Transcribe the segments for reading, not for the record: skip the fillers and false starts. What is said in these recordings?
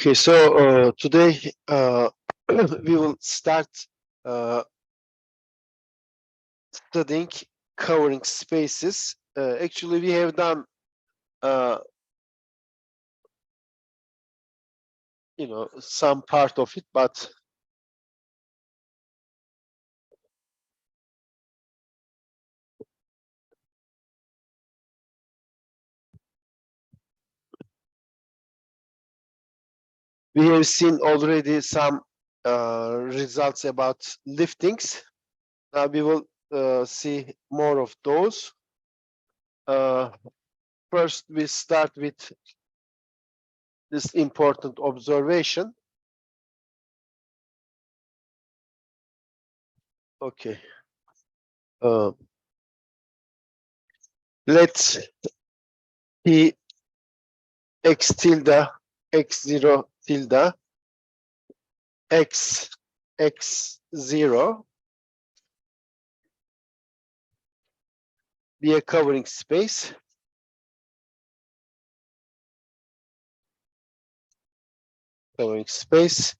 Okay, so today we will start studying covering spaces. Actually, we have done, some part of it, but we have seen already some results about liftings. Now we will see more of those. First, we start with this important observation. Okay. Let's P x tilde x0 tilde x x0 be a covering space. Covering space.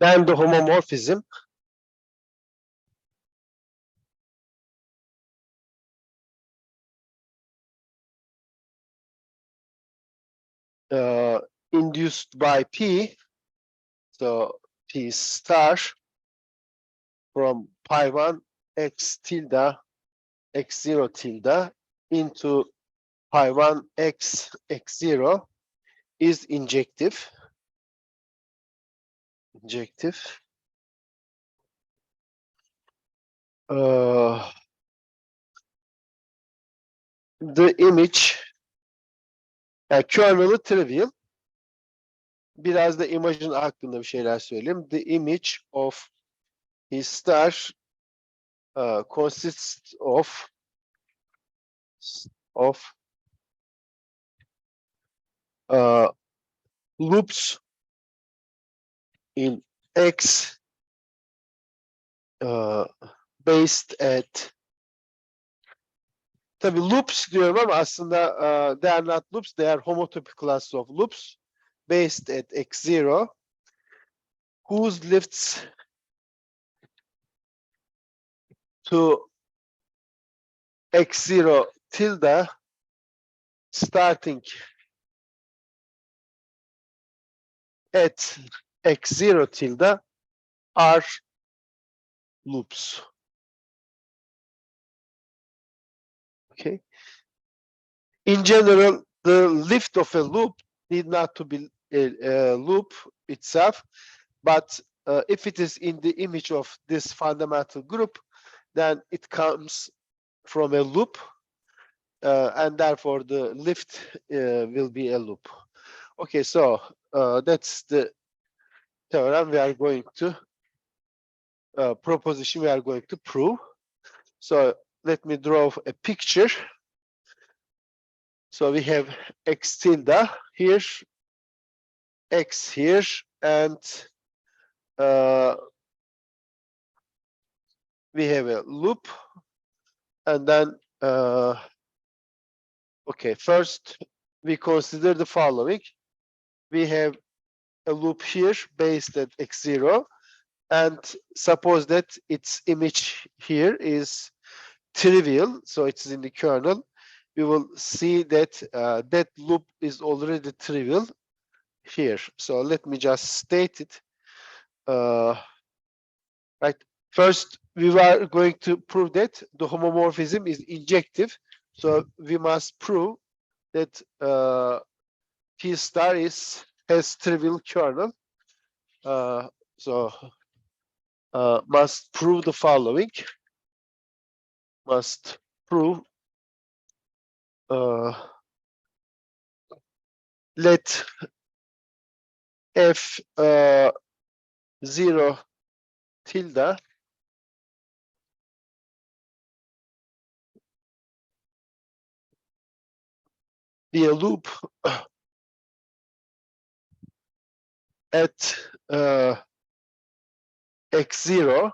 Then the homomorphism. Induced by P, so P star from pi1 x tilde x0 tilde into pi1 x x0 is injective. The image kernel'ı trivial. Biraz da image'ın hakkında bir şeyler söyleyeyim. The image of his star consists of loops in X based at, tabii loops diyorum ama aslında they are not loops, they are homotopy class of loops based at x0 whose lifts to x0 tilde starting at x0 tilde are loops. Okay. In general, the lift of a loop need not to be a loop itself, but if it is in the image of this fundamental group, then it comes from a loop, and therefore the lift will be a loop. Okay, so that's the theorem we are going to, proposition we are going to prove. So let me draw a picture. So we have x tilde here, x here, and we have a loop, and then okay, first we consider the following. We have a loop here based at x0, and suppose that its image here is trivial, so it's in the kernel. We will see that that loop is already trivial here. So let me just state it. Right. First, we are going to prove that the homomorphism is injective. So we must prove that P star has trivial kernel. So must prove the following. Must prove let f 0 tilde be a loop at x0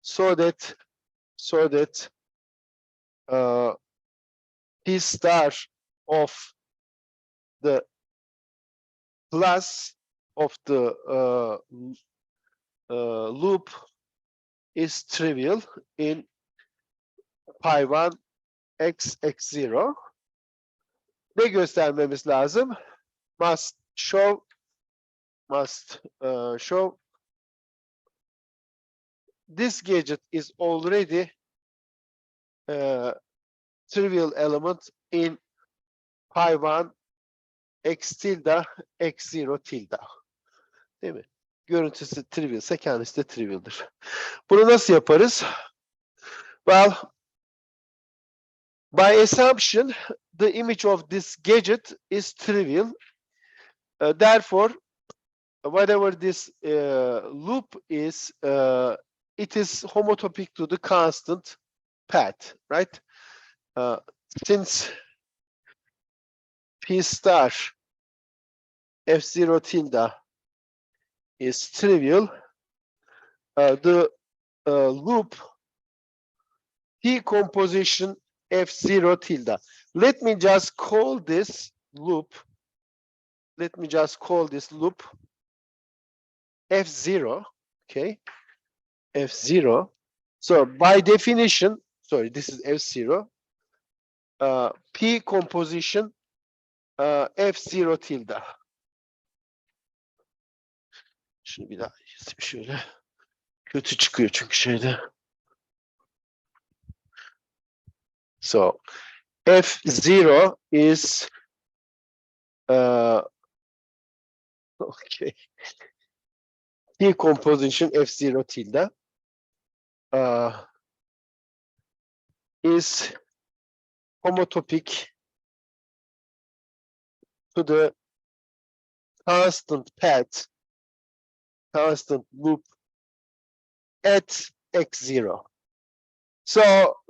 so that P star of the class of the loop is trivial in pi1 x0. Ne göstermemiz lazım? Must show this gadget is already trivial element in pi1 x tilde x0 tilde. Değil mi? Görüntüsü trivial ise kendisi de trivial'dır. Bunu nasıl yaparız? Well, by assumption, the image of this gadget is trivial. Therefore, whatever this loop is, it is homotopic to the constant path, right? Since P star F0 tilde is trivial, the loop P composition F0 tilde. Let me just call this loop F0, okay? F0. So by definition, sorry, this is F0. P composition F0 tilde. Şunu bir daha yazayım şöyle. Kötü çıkıyor çünkü şeyde. So F0 is okay. P composition F0 tilde is homotopic to the constant path, constant loop at x0. So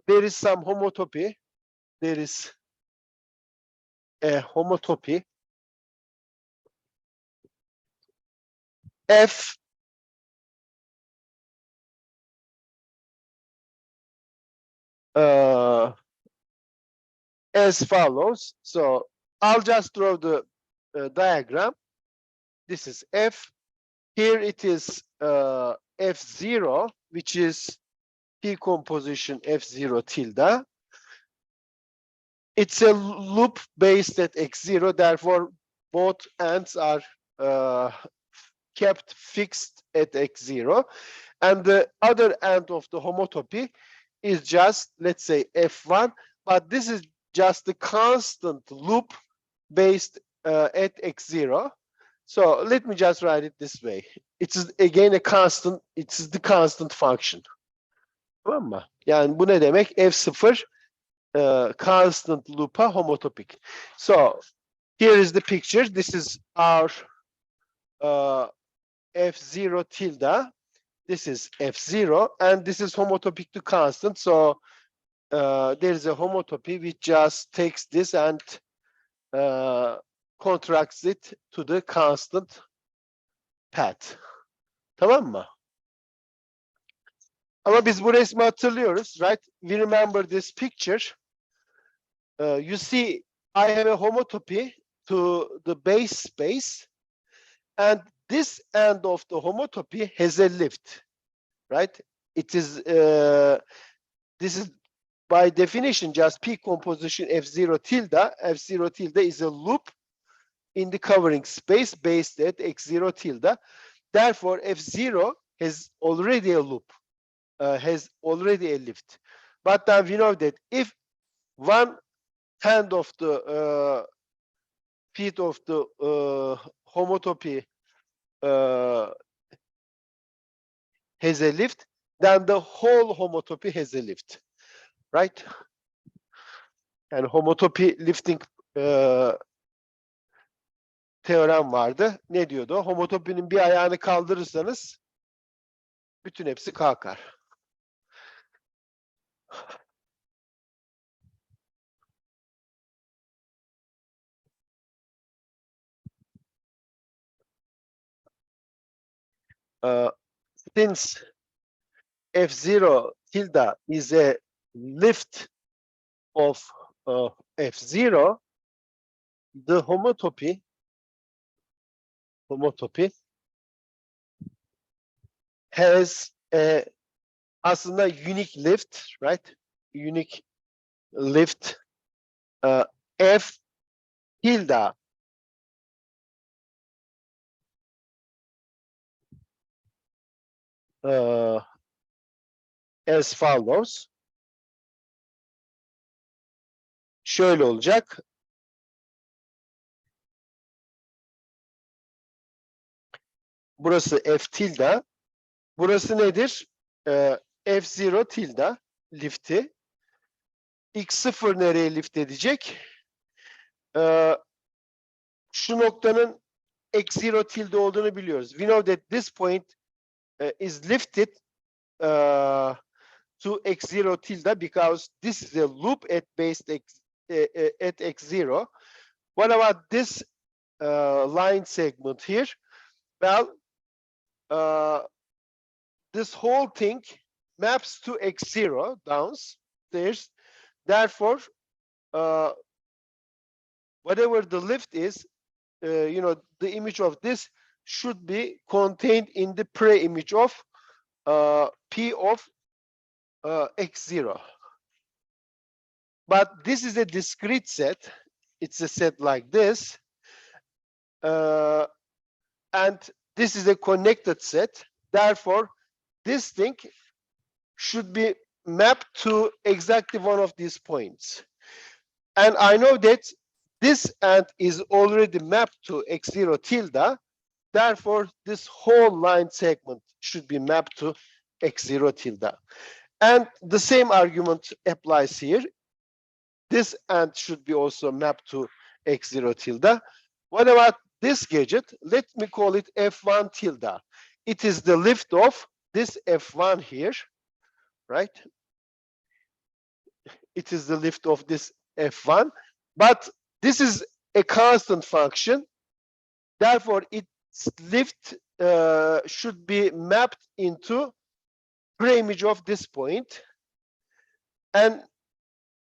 there is some homotopy. There is a homotopy F as follows. So I'll just draw the diagram. This is F. Here it is F0, which is P composition F0 tilde. It's a loop based at x0, therefore both ends are kept fixed at x0. And the other end of the homotopy is just, let's say, F1, but this is just the constant loop based at x0. So let me just write it this way. It's again a constant, it's the constant function. Tamam mı? Yani bu ne demek? F0 constant loop'a homotopic. So here is the picture. This is our F0 tilde. This is F0, and this is homotopic to constant. So there is a homotopy which just takes this and contracts it to the constant path. Tamam mı? Ama biz bu resmi hatırlıyoruz, right? We remember this picture. You see, I have a homotopy to the base space, and this end of the homotopy has a lift, right? It is, this is by definition just P composition F0 tilde. F0 tilde is a loop in the covering space based at X0 tilde. Therefore, F0 has already a loop, has already a lift. But then we know that if one hand of the feet of the homotopy has a lift, then the whole homotopy has a lift, right? Yani homotopy lifting teorem vardı. Ne diyordu? Homotopinin bir ayağını kaldırırsanız bütün hepsi kalkar. since F0 tilde is a lift of F0, the homotopy has a aslında unique lift, right? Unique lift F tilde as follows. Şöyle olacak. Burası F tilde. Burası nedir? F0 tilde lifti. X0 nereye lift edecek? Şu noktanın X0 tilde olduğunu biliyoruz. We know that this point is lifted to X0 tilde because this is a loop at base at X0. What about this line segment here? Well, this whole thing maps to X0 downstairs. Therefore, whatever the lift is, the image of this should be contained in the pre-image of P of X0. But this is a discrete set. It's a set like this. And this is a connected set. Therefore, this thing should be mapped to exactly one of these points. And I know that this end is already mapped to X0 tilde. Therefore, this whole line segment should be mapped to X0 tilde. And the same argument applies here. This end should be also mapped to X0 tilde. What about this gadget? Let me call it F1 tilde. It is the lift of this F1 here, right? It is the lift of this F1, but this is a constant function. Therefore, its lift should be mapped into pre-image of this point. And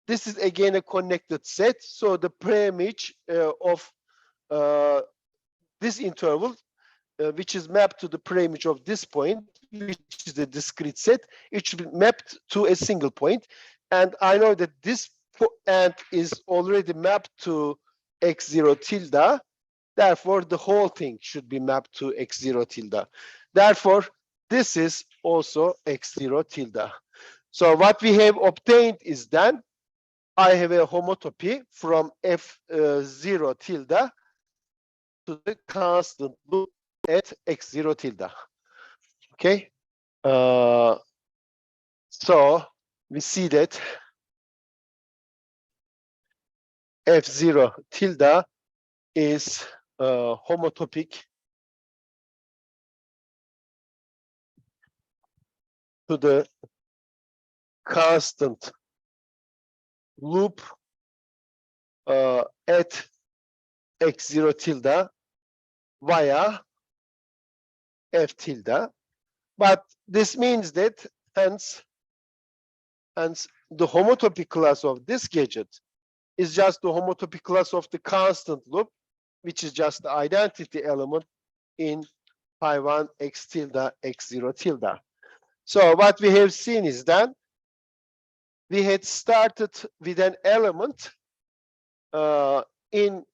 this is again a connected set. So the pre-image of this interval, which is mapped to the pre-image of this point, which is a discrete set, it should be mapped to a single point. And I know that this end is already mapped to X0 tilde. Therefore, the whole thing should be mapped to X0 tilde. Therefore, this is also X0 tilde. So what we have obtained is then I have a homotopy from F0 tilde to the constant loop at X0 tilde. Okay. So we see that F0 tilde is homotopic to the constant loop at X0 tilde via F tilde. But this means that hence the homotopy class of this gadget is just the homotopy class of the constant loop, which is just the identity element in pi1 X tilde X0 tilde. So what we have seen is that we had started with an element in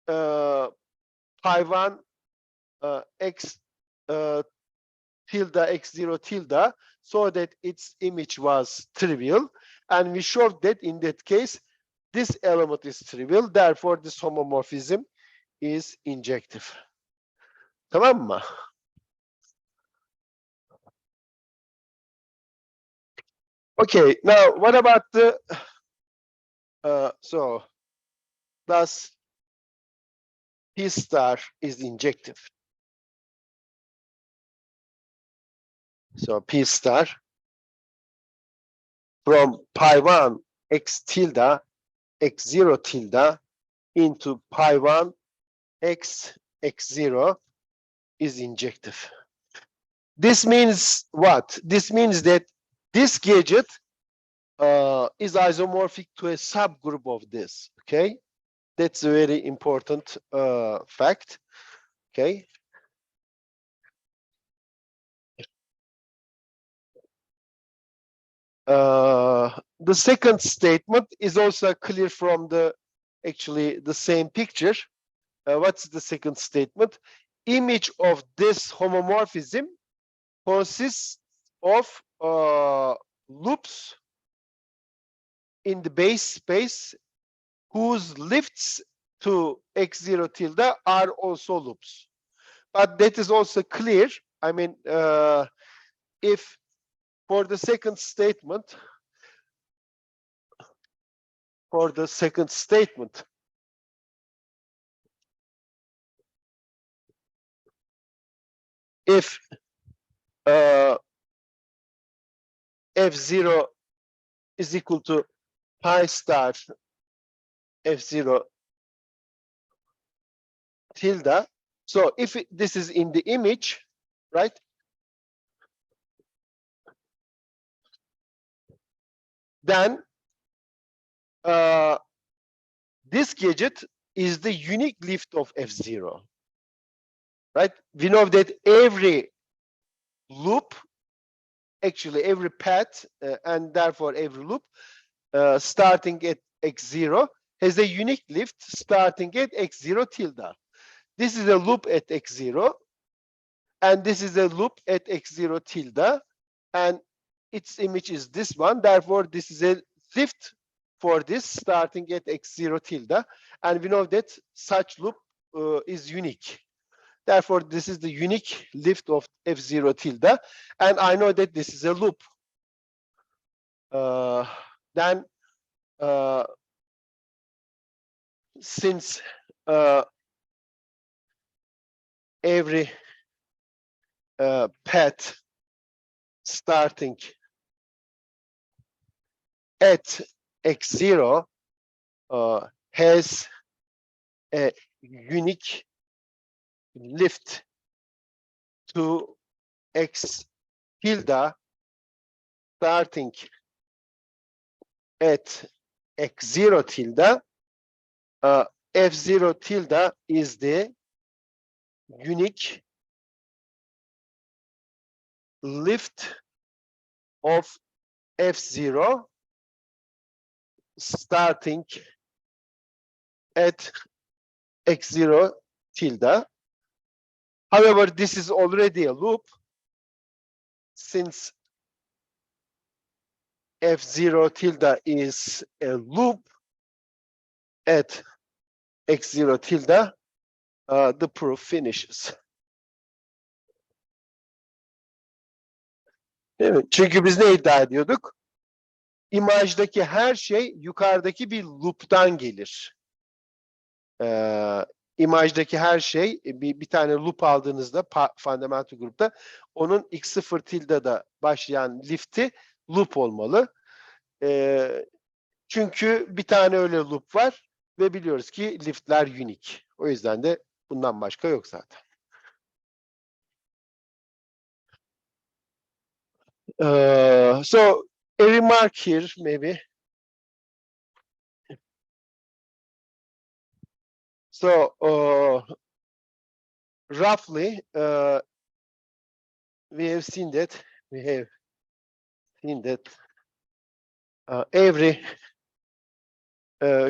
pi1 X tilde X0 tilde, so that its image was trivial. And we showed that in that case, this element is trivial. Therefore, this homomorphism is injective. Tamam mı? Okay, now what about the so thus P star is injective. So P star from pi1 X tilde X0 tilde into pi1 X X0 is injective. This means what? This means that this gadget is isomorphic to a subgroup of this. Okay, that's a very important fact. Okay. The second statement is also clear from the actually the same picture. What's the second statement? Image of this homomorphism consists of loops in the base space whose lifts to x0 tilde are also loops. But that is also clear. I mean, if for the second statement, if f0 is equal to pi star f0 tilde, so if this is in the image, right? Then this gadget is the unique lift of f0, right? We know that every loop, actually every path, and therefore every loop starting at x0 has a unique lift starting at x0 tilde. This is a loop at x0, and this is a loop at x0 tilde, and its image is this one. Therefore, this is a lift for this starting at x0 tilde, and we know that such loop is unique. Therefore, this is the unique lift of f0 tilde, and I know that this is a loop. Then, since every path starting at x0 has a unique lift to x tilde starting at x0 tilde, f0 tilde is the unique lift of f0 starting at x0 tilde. However, this is already a loop since f0 tilde is a loop at x0 tilde, the proof finishes. Değil mi? Çünkü biz ne iddia ediyorduk? İmajdaki her şey yukarıdaki bir loop'tan gelir. İmajdaki her şey bir tane loop aldığınızda fundamental grupta onun x0 tilde'da başlayan lifti loop olmalı. Çünkü bir tane öyle loop var ve biliyoruz ki liftler unique. O yüzden de bundan başka yok zaten. So a remark here maybe. So roughly we have seen that every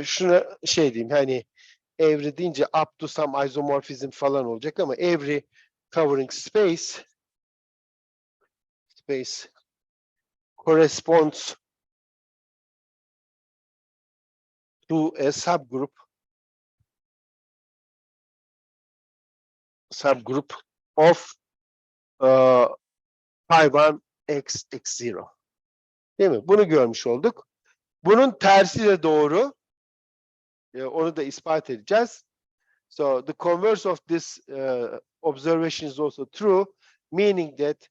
şuna şey diyeyim, hani every deyince up to some isomorphism falan olacak ama every covering space corresponds to a subgroup of pi 1 x x0. Değil mi? Bunu görmüş olduk. Bunun tersi de doğru. Onu da ispat edeceğiz. So the converse of this observation is also true, meaning that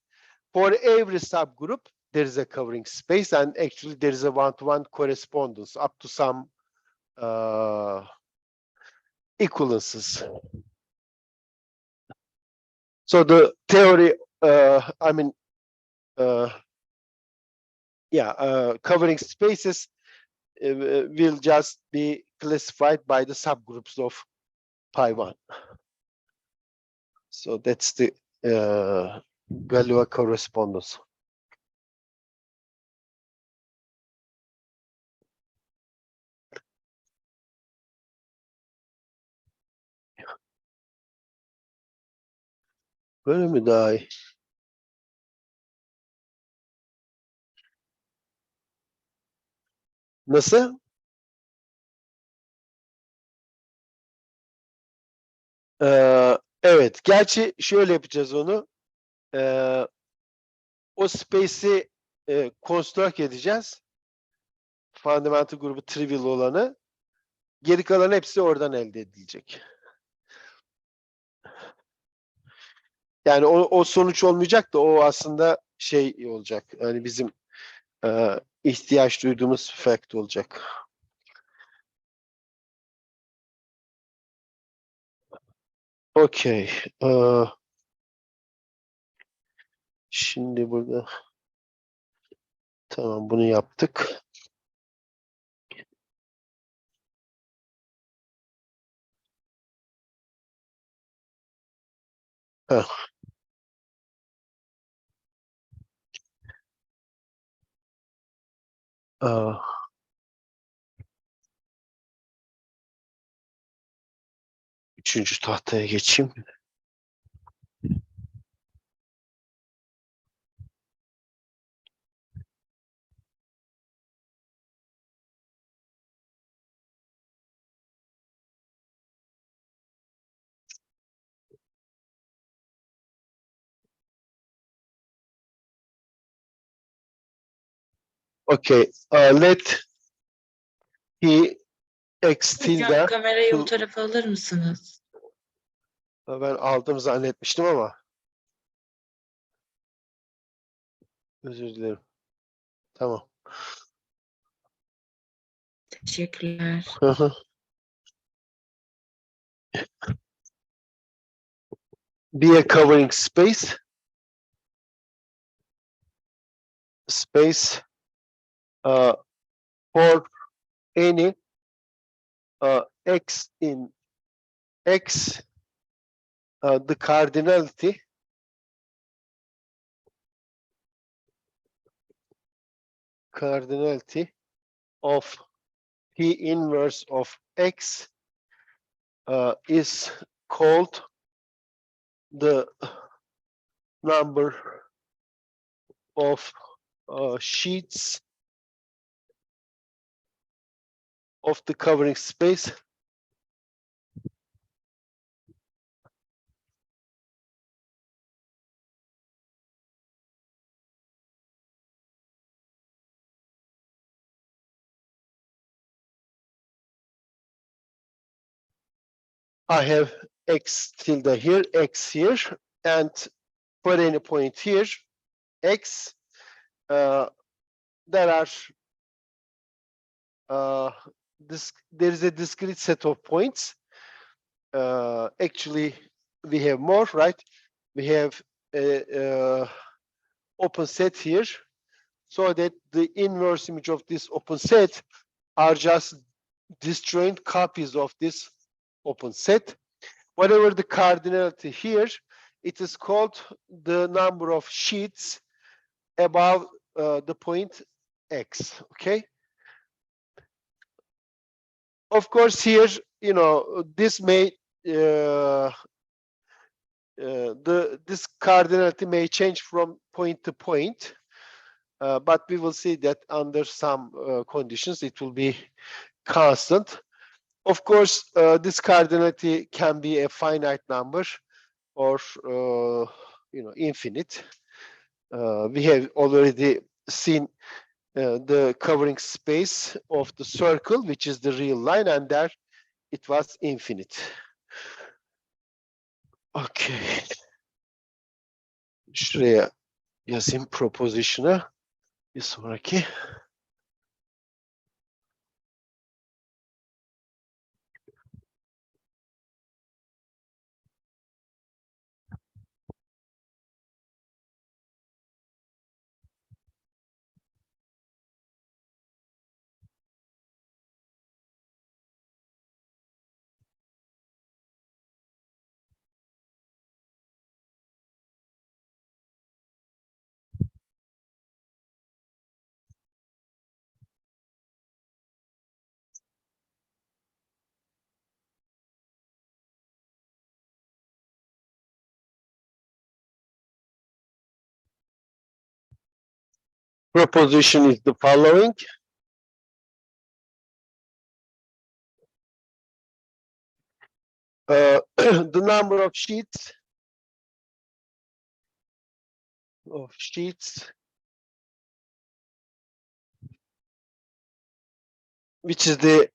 for every subgroup there is a covering space, and actually there is a one-to-one correspondence up to some equivalences. So the theory I mean, covering spaces will just be classified by the subgroups of pi1. So that's the Galois correspondence. Böyle mi daha iyi? Nasıl? Evet. Gerçi şöyle yapacağız onu. O space'i construct edeceğiz. Fundamental grubu trivial olanı. Geri kalan hepsi oradan elde edilecek. Yani o sonuç olmayacak da o aslında şey olacak. Yani bizim ihtiyaç duyduğumuz fact olacak. Okey. Şimdi burada tamam bunu yaptık. Heh. Üçüncü tahtaya geçeyim. Okay. Let he x Hocam tilde kamerayı o to... tarafa alır mısınız? Ben aldım zannetmiştim ama özür dilerim. Tamam. Teşekkürler. Be a covering space for any x in x the cardinality of P inverse of x is called the number of sheets of the covering space I have x tilde here, x here, and for any point here, x, there is a discrete set of points. Actually, we have more, right? We have a open set here, so that the inverse image of this open set are just disjoint copies of this open set. Whatever the cardinality here, it is called the number of sheets above the point x, okay? Of course, here, this may, this cardinality may change from point to point, but we will see that under some conditions, it will be constant. Of course, this cardinality can be a finite number or infinite. We have already seen the covering space of the circle, which is the real line, and there it was infinite. Okay. Şuraya yazayım proposition'a. Bir sonraki. proposition is the following. The number of sheets which is the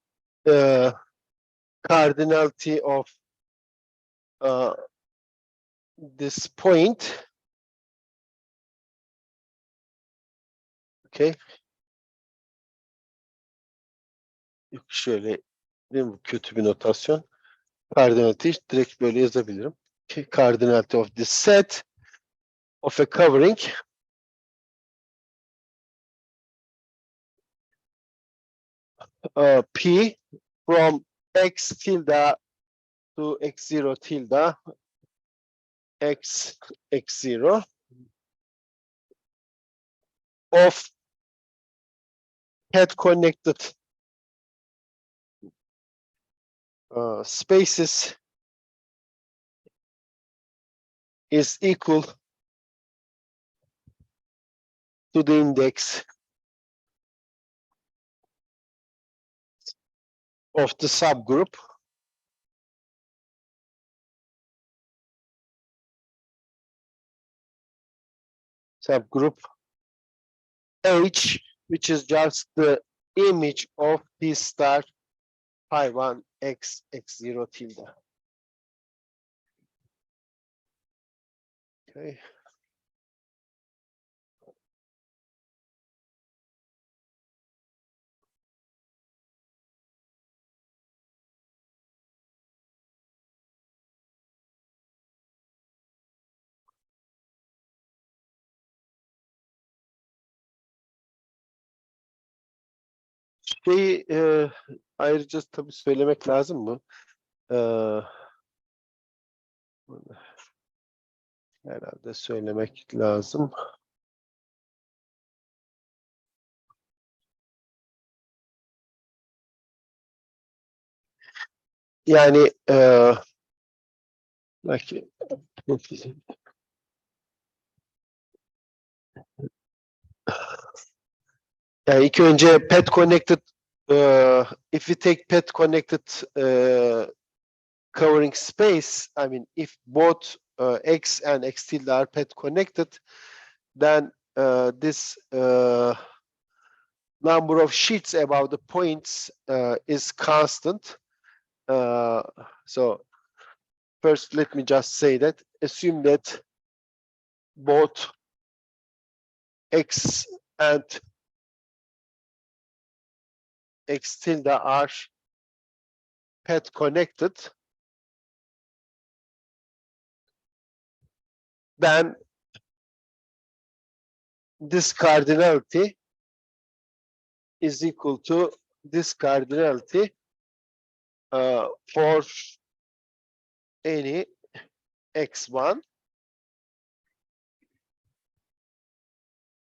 cardinality of this point. Okay. Yok şöyle, değil mi? Kötü bir notasyon. Cardinality direkt böyle yazabilirim. Okay. Cardinality of this set of a covering P from x tilde to x0 tilde x0 of head connected spaces is equal to the index of the subgroup H, which is just the image of P star pi 1 x x0 tilde. Okay. Ayrıca tabii söylemek lazım mı? Herhalde söylemek lazım. Yani belki yani ilk önce pet connected if we take pet connected covering space, I mean if both x and x tilde are pet connected, then this number of sheets above the points is constant. So first let me just say that assume that both x and x tilde are pet connected, then this cardinality is equal to this cardinality for any x1.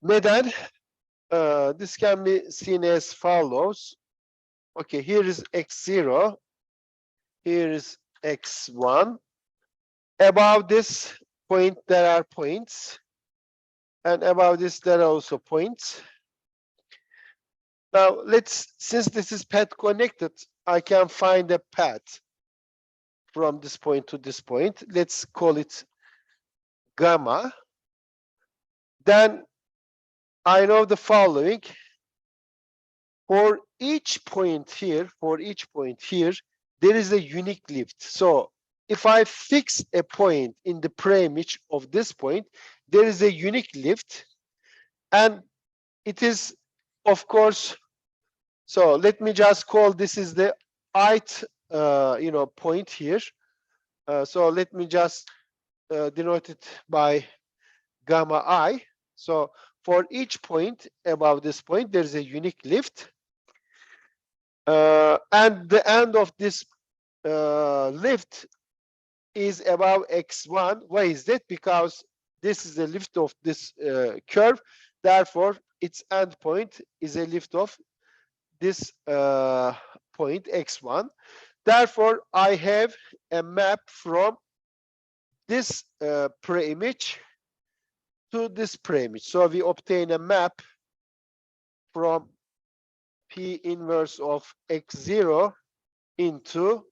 Neden? This can be seen as follows. Okay, here is x0, here is x1. Above this point there are points, and above this there are also points. Now since this is path connected, I can find a path from this point to this point. Let's call it gamma. Then I know the following. For each point here, there is a unique lift. So if I fix a point in the preimage of this point, there is a unique lift, and it is, of course, so let me just call this is the ith point here. So let me just denote it by gamma I. So for each point above this point, there is a unique lift. And the end of this lift is above x1. Why is that? Because this is the lift of this curve. Therefore, its end point is a lift of this point x1. Therefore, I have a map from this preimage to this preimage. So we obtain a map from P inverse of x0 into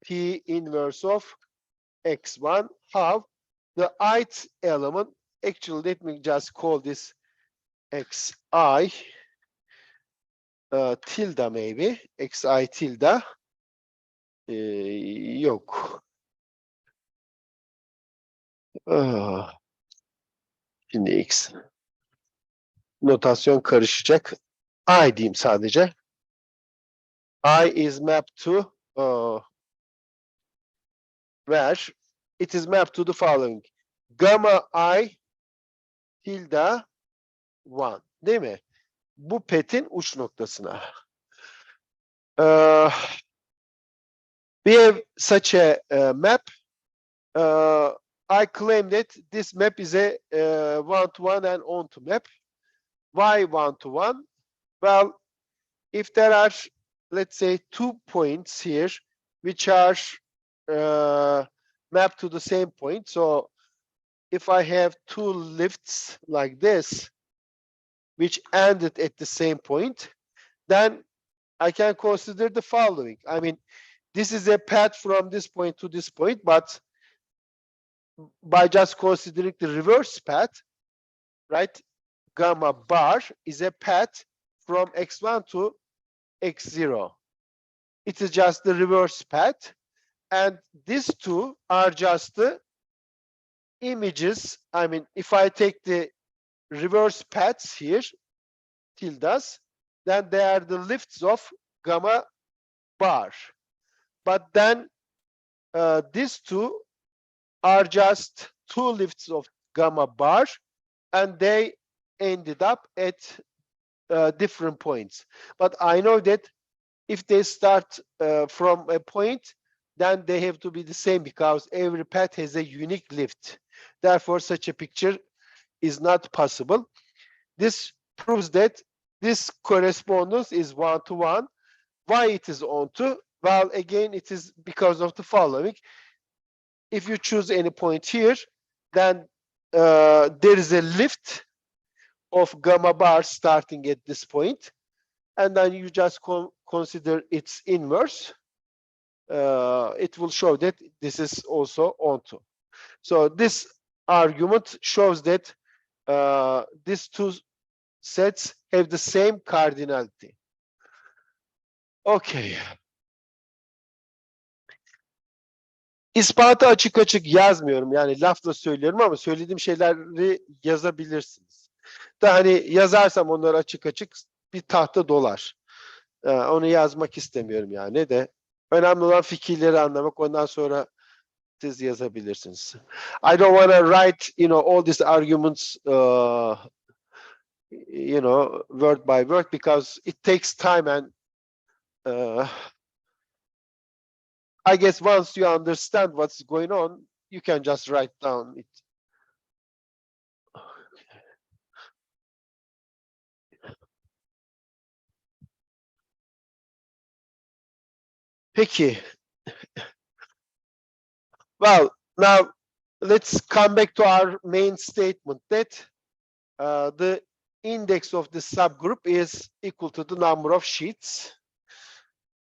P inverse of x1. How? The ith element, actually, let me just call this xi tilde maybe. Xi tilde. Yok. Şimdi x. Notasyon karışacak. I diyeyim sadece. I is mapped to where? It is mapped to the following. Gamma I tilde 1. Değil mi? Bu petin uç noktasına. We have such a map. I claim that this map is a one-to-one and on-to map. Why one-to-one? Well, if there are, let's say, 2 points here which are mapped to the same point. So if I have 2 lifts like this, which ended at the same point, then I can consider the following. I mean, this is a path from this point to this point, but by just considering the reverse path, right? Gamma bar is a path from x1 to x0. It is just the reverse path. And these two are just the images. I mean, if I take the reverse paths here, tildes, then they are the lifts of gamma bar. But then these two are just 2 lifts of gamma bar, and they ended up at different points. But I know that if they start from a point, then they have to be the same because every path has a unique lift. Therefore, such a picture is not possible. This proves that this correspondence is one-to-one. Why it is onto? Well, again, it is because of the following. If you choose any point here, then there is a lift of gamma bar starting at this point, and then you just consider its inverse. It will show that this is also onto. So this argument shows that these two sets have the same cardinality. Okay. İspatı açık açık yazmıyorum. Yani lafla söylüyorum ama söylediğim şeyleri yazabilirsiniz. Da hani yazarsam onları açık açık bir tahta dolar. Onu yazmak istemiyorum yani de. Önemli olan fikirleri anlamak. Ondan sonra siz yazabilirsiniz. I don't want to write, all these arguments, word by word because it takes time and I guess once you understand what's going on, you can just write down it. Peki. Well, now let's come back to our main statement that the index of the subgroup is equal to the number of sheets.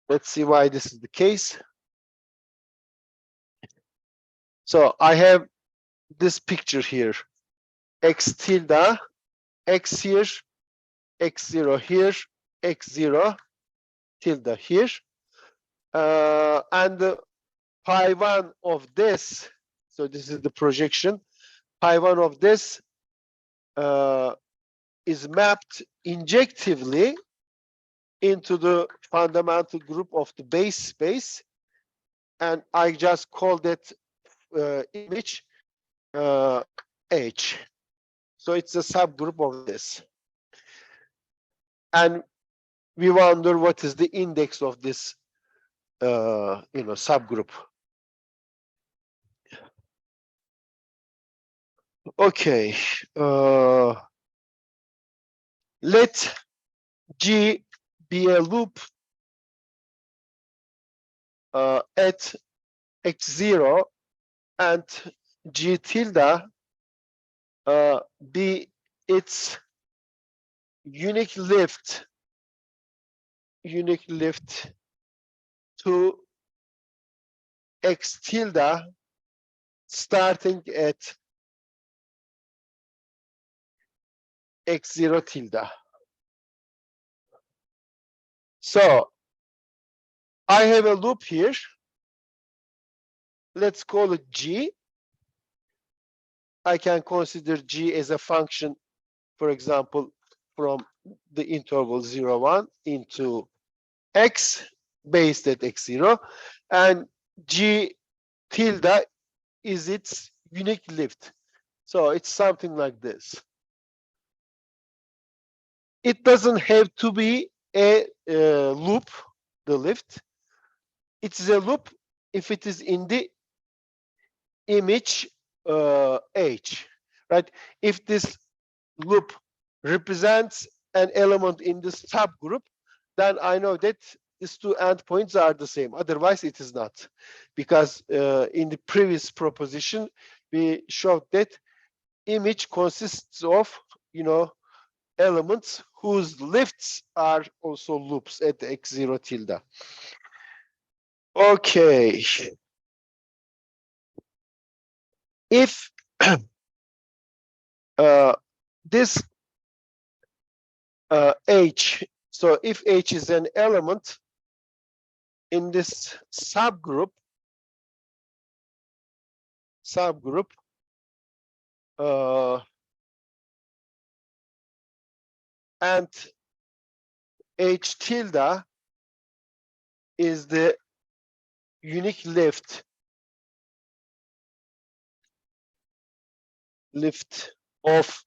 Let's see why this is the case. So I have this picture here. X tilde, X here, X0 here, X0 tilde here. And the pi 1 of this, so this is the projection, pi 1 of this is mapped injectively into the fundamental group of the base space, and I just call that image H. So it's a subgroup of this. And we wonder what is the index of this subgroup. Okay. Let G be a loop at x0 and G tilde be its unique lift to x tilde starting at x0 tilde. So I have a loop here. Let's call it g. I can consider g as a function, for example, from the interval 0, 1 into x based at x0, and g tilde is its unique lift. So it's something like this. It doesn't have to be a loop, the lift. It's a loop if it is in the image H, right? If this loop represents an element in this subgroup, then I know that these two endpoints are the same. Otherwise, it is not. Because in the previous proposition, we showed that image consists of, elements whose lifts are also loops at x0 tilde. Okay. If this H, so if H is an element in this subgroup, and H tilde is the unique lift of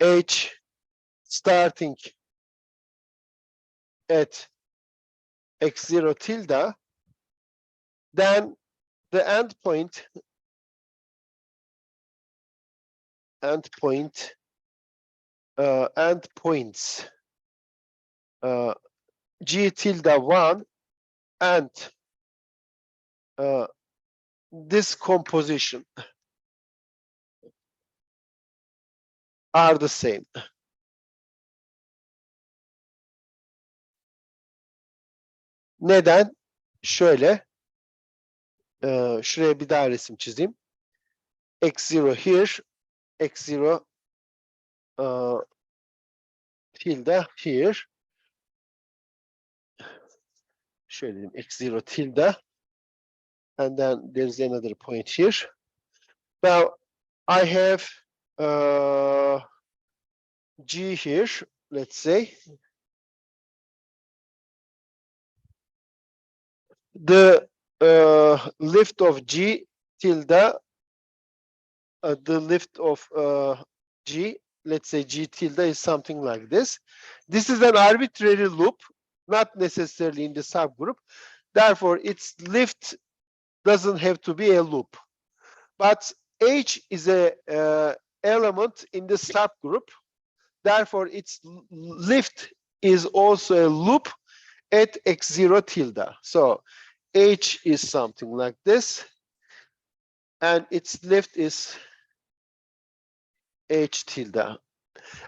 H starting at x0 tilde, then the endpoints g tilde 1 and this composition are the same. Neden? Şöyle, şuraya bir daha resim çizeyim. x0 here, x0 tilde here. Şöyle diyeyim, x0 tilde, and then there's another point here. Now I have g here, let's say. The lift of g tilde, the lift of g, let's say g tilde is something like this. This is an arbitrary loop, not necessarily in the subgroup. Therefore, its lift doesn't have to be a loop. But H is a element in the subgroup. Therefore, its lift is also a loop at x0 tilde. So H is something like this, and its lift is H tilde.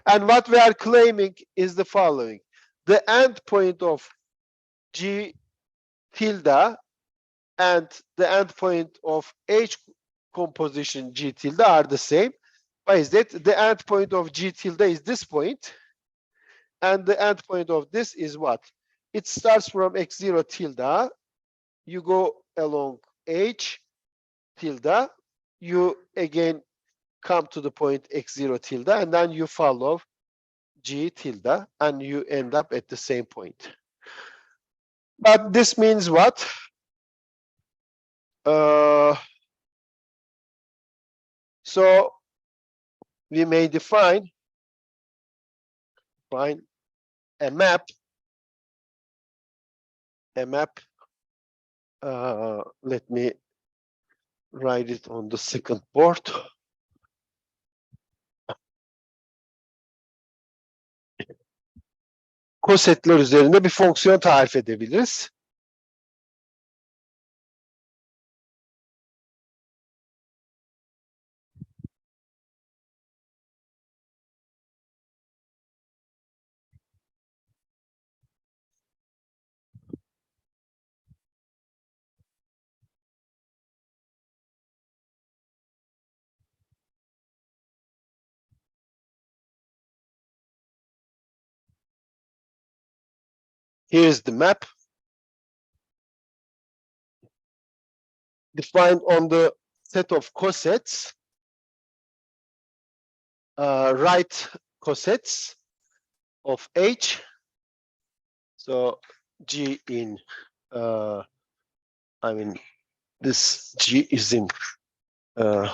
And what we are claiming is the following. The endpoint of G tilde and the endpoint of H composition G tilde are the same. Why is that? The endpoint of G tilde is this point, and the endpoint of this is what? It starts from x0 tilde, you go along H tilde, you again come to the point x0 tilde, and then you follow G tilde, and you end up at the same point. But this means what? So we may define a map. Let me write it on the second board. Kosetler üzerinde bir fonksiyon tarif edebiliriz. Here's the map defined on the set of cosets, right cosets of H. So G in, I mean, this G is in pi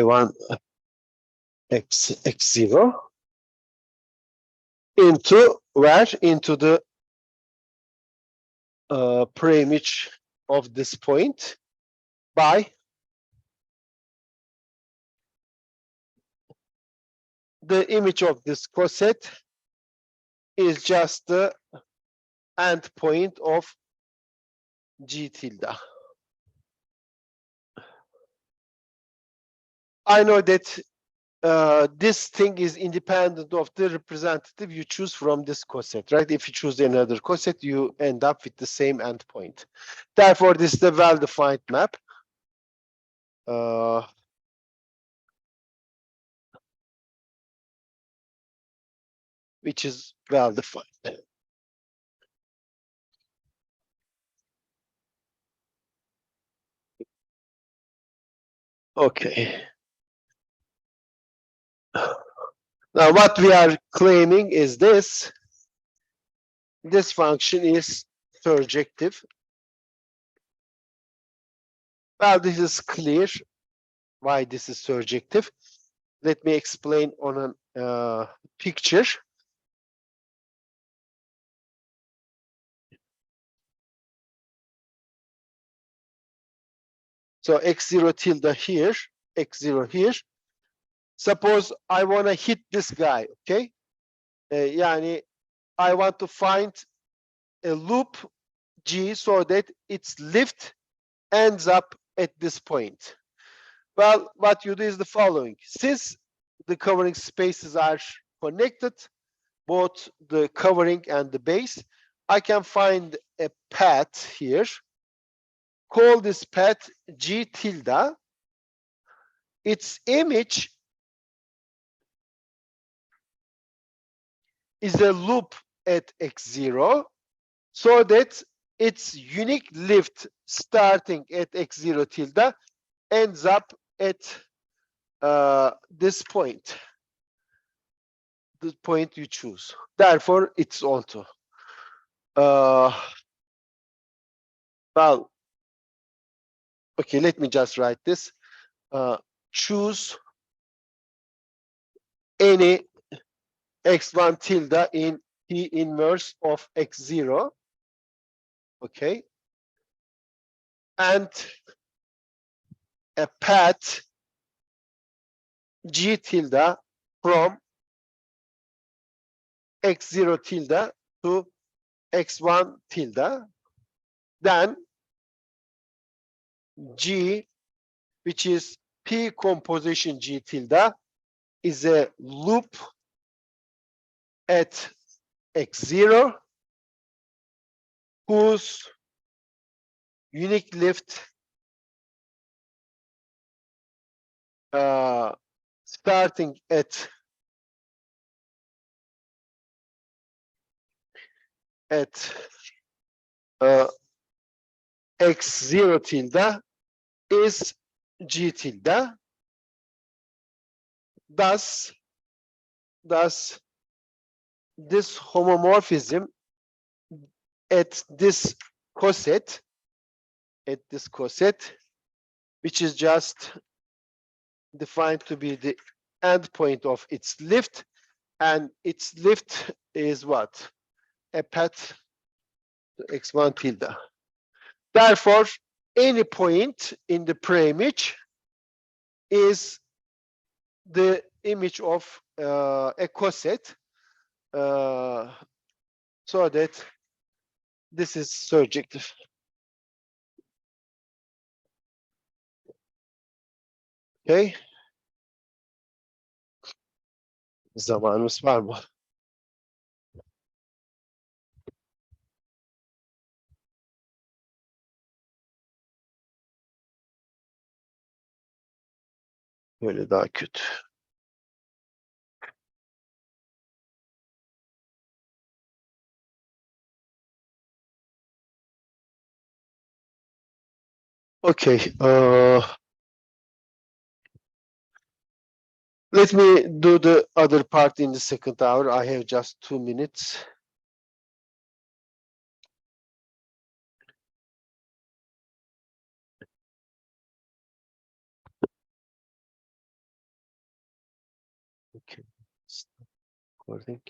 1 x0 into where? Into the preimage of this point by the image of this coset is just the end point of G tilde. I know that this thing is independent of the representative you choose from this coset, right? If you choose another coset, you end up with the same endpoint. Therefore, this is the well-defined map. Which is well-defined. Okay. Now, what we are claiming is this. This function is surjective. Well, this is clear why this is surjective. Let me explain on a picture. So x0 tilde here, x0 here. Suppose I want to hit this guy, okay? Yani I want to find a loop G so that its lift ends up at this point. Well, what you do is the following. Since the covering spaces are connected, both the covering and the base, I can find a path here. Call this path G tilde. Its image is a loop at x0 so that its unique lift starting at x0 tilde ends up at this point, the point you choose. Therefore, it's onto. Well, okay, let me just write this. Choose any x1 tilde in P inverse of x0. Okay. And a path G tilde from x0 tilde to x1 tilde. Then G, which is P composition G tilde, is a loop at x0 whose unique lift starting at x0 tilde is G tilde. Thus this homomorphism at this coset, which is just defined to be the endpoint of its lift, and its lift is what? A path to x1 tilde. Therefore, any point in the preimage is the image of a coset, so that this is surjective. Okay. Zamanımız var mı? Böyle daha kötü. Okay. Let me do the other part in the second hour. I have just 2 minutes. Okay. Stop recording.